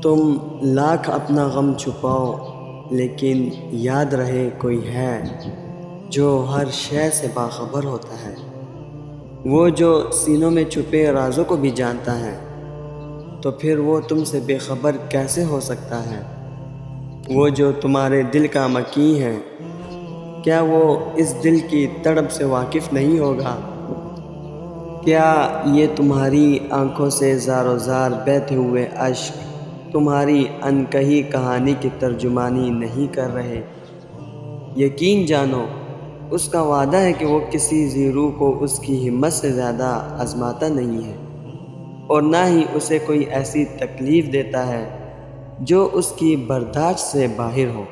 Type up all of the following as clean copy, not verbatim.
تم لاکھ اپنا غم چھپاؤ، لیکن یاد رہے کوئی ہے جو ہر شے سے باخبر ہوتا ہے، وہ جو سینوں میں چھپے رازوں کو بھی جانتا ہے، تو پھر وہ تم سے بے خبر کیسے ہو سکتا ہے؟ وہ جو تمہارے دل کا مکیں ہے، کیا وہ اس دل کی تڑپ سے واقف نہیں ہوگا؟ کیا یہ تمہاری آنکھوں سے زار زار بہتے ہوئے اشک تمہاری انکہی کہانی کی ترجمانی نہیں کر رہے؟ یقین جانو، اس کا وعدہ ہے کہ وہ کسی ذی روح کو اس کی ہمت سے زیادہ آزماتا نہیں ہے، اور نہ ہی اسے کوئی ایسی تکلیف دیتا ہے جو اس کی برداشت سے باہر ہو۔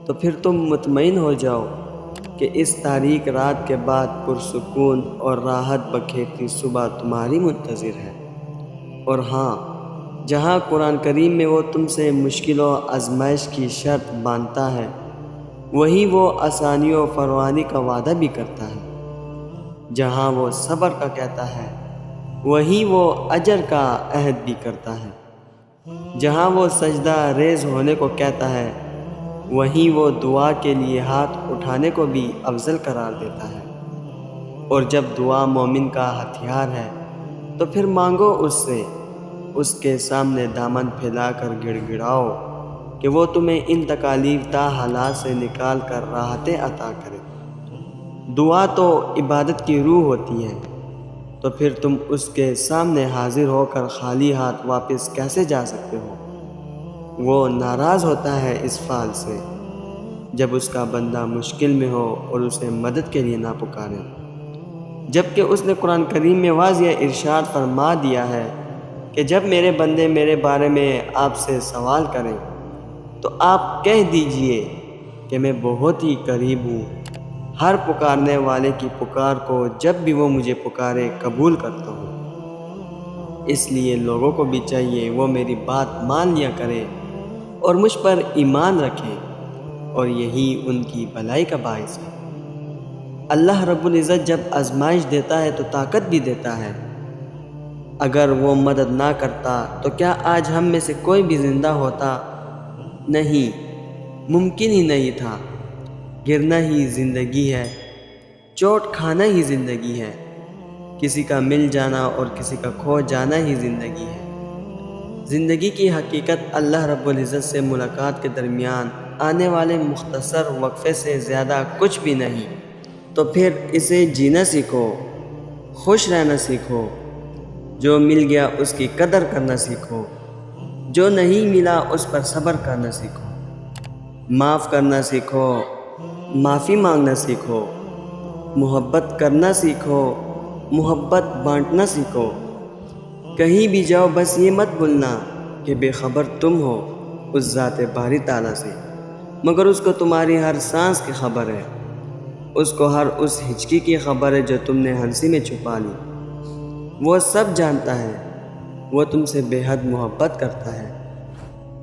تو پھر تم مطمئن ہو جاؤ کہ اس تاریک رات کے بعد پرسکون اور راحت بکھیرتی صبح تمہاری منتظر ہے۔ اور ہاں، جہاں قرآن کریم میں وہ تم سے مشکل و آزمائش کی شرط باندھتا ہے، وہیں وہ آسانی و فراوانی کا وعدہ بھی کرتا ہے۔ جہاں وہ صبر کا کہتا ہے، وہیں وہ اجر کا عہد بھی کرتا ہے۔ جہاں وہ سجدہ ریز ہونے کو کہتا ہے، وہیں وہ دعا کے لیے ہاتھ اٹھانے کو بھی افضل قرار دیتا ہے۔ اور جب دعا مومن کا ہتھیار ہے تو پھر مانگو اس سے، اس کے سامنے دامن پھیلا کر گڑ گڑاؤ کہ وہ تمہیں ان تکالیف دہ حالات سے نکال کر راحتیں عطا کرے۔ دعا تو عبادت کی روح ہوتی ہے، تو پھر تم اس کے سامنے حاضر ہو کر خالی ہاتھ واپس کیسے جا سکتے ہو؟ وہ ناراض ہوتا ہے اس فعل سے جب اس کا بندہ مشکل میں ہو اور اسے مدد کے لیے نہ پکارے، جبکہ اس نے قرآن کریم میں واضح ارشاد فرما دیا ہے کہ جب میرے بندے میرے بارے میں آپ سے سوال کریں تو آپ کہہ دیجئے کہ میں بہت ہی قریب ہوں، ہر پکارنے والے کی پکار کو جب بھی وہ مجھے پکارے قبول کرتا ہوں۔ اس لیے لوگوں کو بھی چاہیے وہ میری بات مان لیا کریں اور مجھ پر ایمان رکھیں، اور یہی ان کی بھلائی کا باعث ہے۔ اللہ رب العزت جب آزمائش دیتا ہے تو طاقت بھی دیتا ہے۔ اگر وہ مدد نہ کرتا تو کیا آج ہم میں سے کوئی بھی زندہ ہوتا؟ نہیں، ممکن ہی نہیں تھا۔ گرنا ہی زندگی ہے، چوٹ کھانا ہی زندگی ہے، کسی کا مل جانا اور کسی کا کھو جانا ہی زندگی ہے۔ زندگی کی حقیقت اللہ رب العزت سے ملاقات کے درمیان آنے والے مختصر وقفے سے زیادہ کچھ بھی نہیں۔ تو پھر اسے جینا سیکھو، خوش رہنا سیکھو، جو مل گیا اس کی قدر کرنا سیکھو، جو نہیں ملا اس پر صبر کرنا سیکھو، معاف کرنا سیکھو، معافی مانگنا سیکھو، محبت کرنا سیکھو، محبت بانٹنا سیکھو۔ کہیں بھی جاؤ بس یہ مت بھولنا کہ بے خبر تم ہو اس ذات باری تعالیٰ سے، مگر اس کو تمہاری ہر سانس کی خبر ہے، اس کو ہر اس ہچکی کی خبر ہے جو تم نے ہنسی میں چھپا لی۔ وہ سب جانتا ہے، وہ تم سے بے حد محبت کرتا ہے۔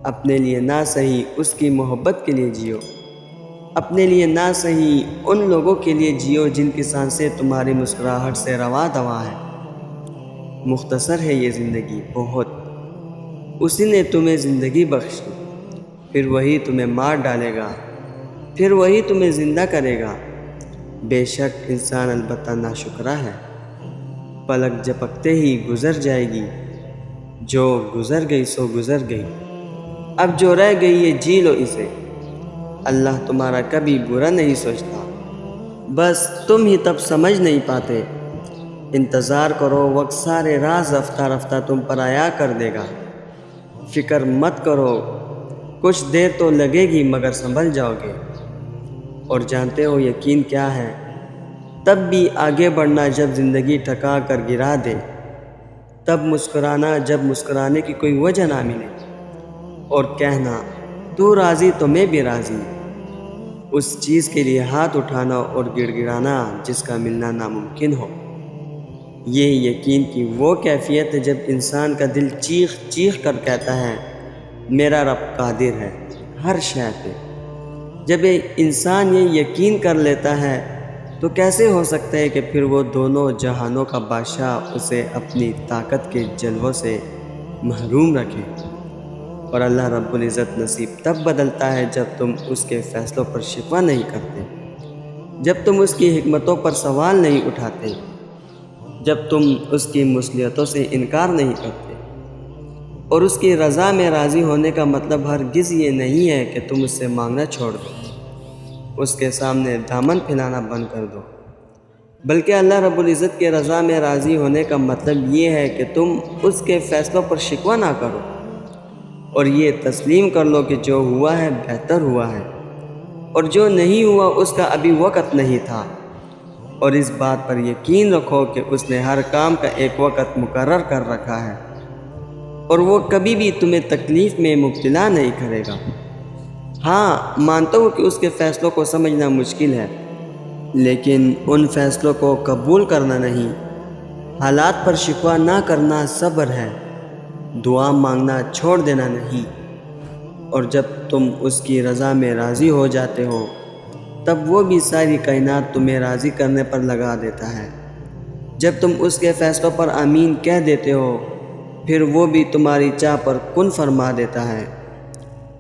اپنے لیے نہ صحیح اس کی محبت کے لیے جیو، اپنے لیے نہ صحیح ان لوگوں کے لیے جیو جن کی سانسیں تمہاری مسکراہٹ سے رواں دواں ہیں۔ مختصر ہے یہ زندگی بہت، اسی نے تمہیں زندگی بخشی، پھر وہی تمہیں مار ڈالے گا، پھر وہی تمہیں زندہ کرے گا۔ بے شک انسان البتہ ناشکرا ہے، پلک جھپکتے ہی گزر جائے گی، جو گزر گئی سو گزر گئی، اب جو رہ گئی ہے جی لو اسے۔ اللہ تمہارا کبھی برا نہیں سوچتا، بس تم ہی تب سمجھ نہیں پاتے۔ انتظار کرو، وقت سارے راز رفتہ رفتہ تم پر عیاں کر دے گا۔ فکر مت کرو، کچھ دیر تو لگے گی مگر سنبھل جاؤ گے۔ اور جانتے ہو یقین کیا ہے؟ تب بھی آگے بڑھنا جب زندگی ٹھکا کر گرا دے، تب مسکرانا جب مسکرانے کی کوئی وجہ نہ ملے، اور کہنا تو راضی تو میں بھی راضی، اس چیز کے لیے ہاتھ اٹھانا اور گڑ گڑانا جس کا ملنا ناممکن ہو۔ یہ یقین کی وہ کیفیت ہے جب انسان کا دل چیخ چیخ کر کہتا ہے میرا رب قادر ہے ہر شے پہ۔ جب انسان یہ یقین کر لیتا ہے تو کیسے ہو سکتا ہے کہ پھر وہ دونوں جہانوں کا بادشاہ اسے اپنی طاقت کے جلووں سے محروم رکھے؟ اور اللہ رب العزت نصیب تب بدلتا ہے جب تم اس کے فیصلوں پر شکوہ نہیں کرتے، جب تم اس کی حکمتوں پر سوال نہیں اٹھاتے، جب تم اس کی مصلحتوں سے انکار نہیں کرتے۔ اور اس کی رضا میں راضی ہونے کا مطلب ہرگز یہ نہیں ہے کہ تم اس سے مانگنا چھوڑ دو، اس کے سامنے دامن پھیلانا بند کر دو، بلکہ اللہ رب العزت کے رضا میں راضی ہونے کا مطلب یہ ہے کہ تم اس کے فیصلوں پر شکوہ نہ کرو، اور یہ تسلیم کر لو کہ جو ہوا ہے بہتر ہوا ہے، اور جو نہیں ہوا اس کا ابھی وقت نہیں تھا، اور اس بات پر یقین رکھو کہ اس نے ہر کام کا ایک وقت مقرر کر رکھا ہے، اور وہ کبھی بھی تمہیں تکلیف میں مبتلا نہیں کرے گا۔ ہاں، مانتا ہوں کہ اس کے فیصلوں کو سمجھنا مشکل ہے، لیکن ان فیصلوں کو قبول کرنا نہیں، حالات پر شکوہ نہ کرنا صبر ہے، دعا مانگنا چھوڑ دینا نہیں۔ اور جب تم اس کی رضا میں راضی ہو جاتے ہو، تب وہ بھی ساری کائنات تمہیں راضی کرنے پر لگا دیتا ہے۔ جب تم اس کے فیصلوں پر آمین کہہ دیتے ہو، پھر وہ بھی تمہاری چاہ پر کن فرما دیتا ہے۔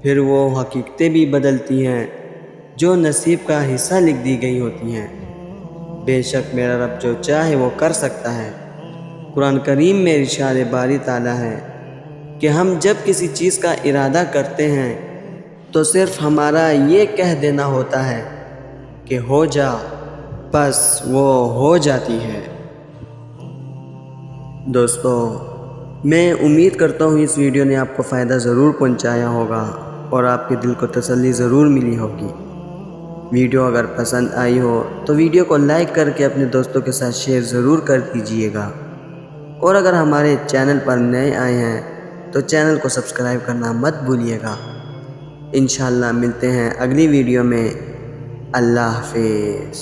پھر وہ حقیقتیں بھی بدلتی ہیں جو نصیب کا حصہ لکھ دی گئی ہوتی ہیں۔ بے شک میرا رب جو چاہے وہ کر سکتا ہے۔ قرآن کریم میں ارشاد باری تعالیٰ ہے کہ ہم جب کسی چیز کا ارادہ کرتے ہیں تو صرف ہمارا یہ کہہ دینا ہوتا ہے کہ ہو جا، بس وہ ہو جاتی ہے۔ دوستو، میں امید کرتا ہوں اس ویڈیو نے آپ کو فائدہ ضرور پہنچایا ہوگا اور آپ کے دل کو تسلی ضرور ملی ہوگی۔ ویڈیو اگر پسند آئی ہو تو ویڈیو کو لائک کر کے اپنے دوستوں کے ساتھ شیئر ضرور کر دیجئے گا، اور اگر ہمارے چینل پر نئے آئے ہیں تو چینل کو سبسکرائب کرنا مت بھولیے گا۔ انشاءاللہ ملتے ہیں اگلی ویڈیو میں۔ اللہ حافظ۔